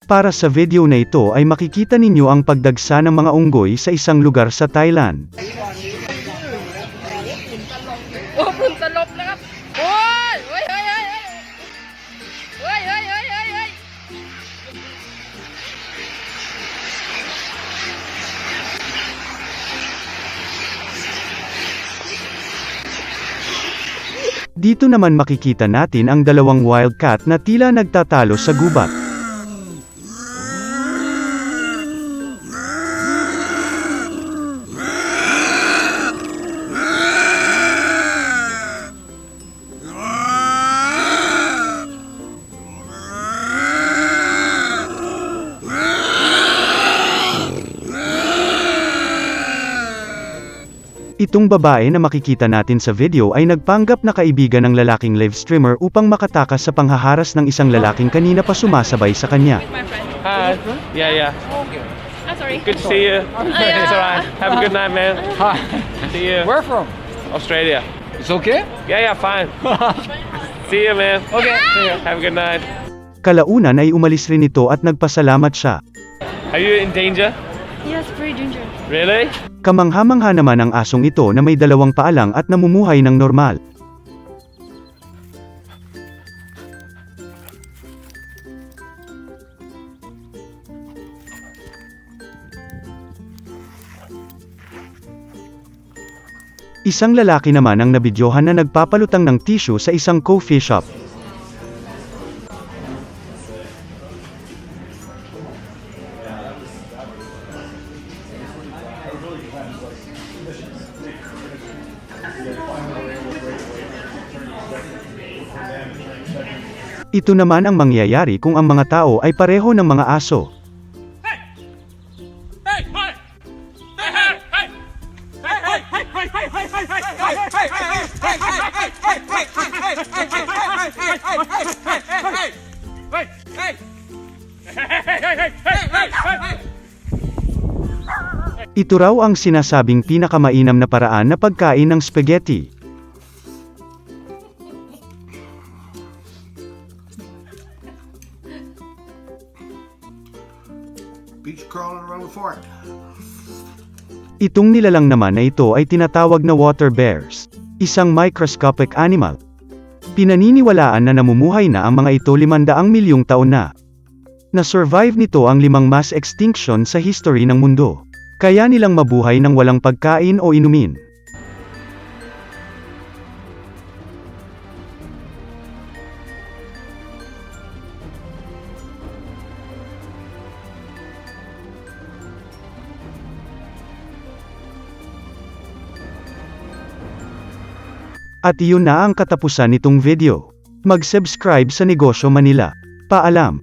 Para sa video na ito ay makikita ninyo ang pagdagsa ng mga unggoy sa isang lugar sa Thailand. Oh, punta loob na ka. Hoy! Hoy, hoy, hoy, hoy! Hoy, hoy, hoy, hoy, hoy! Dito naman makikita natin ang dalawang wildcat na tila nagtatalo sa gubat. Itong babae na makikita natin sa video ay nagpanggap na kaibigan ng lalaking live streamer upang makatakas sa panghaharas ng isang lalaking kanina pa sumasabay sa kanya. My friend. Hi. Yeah. Okay. I'm sorry. Good to see you. Yeah. It's alright. Have a good night, man. Hi. See you. Where from? Australia. It's okay? Yeah, fine. See you, man. Okay. See you. Have a good night. Kalaunan ay umalis rin ito at nagpasalamat siya. Are you in danger? Yes, very dangerous. Really? Kamangha-mangha naman ang asong ito na may dalawang paalang at namumuhay ng normal. Isang lalaki naman ang nabidyohan na nagpapalutang ng tissue sa isang coffee shop. Ito naman ang mangyayari kung ang mga tao ay pareho ng mga aso. Ito raw ang sinasabing pinakamainam na paraan na pagkain ng spaghetti. Beach crawling around the fort. Itong nilalang naman na ito ay tinatawag na water bears, isang microscopic animal. Pinaniniwalaan na namumuhay na ang mga ito 500 milyong taon na. Na-survive nito ang 5 mass extinction sa history ng mundo. Kaya nilang mabuhay ng walang pagkain o inumin. At iyon na ang katapusan nitong video. Mag-subscribe sa Negosyo Manila. Paalam!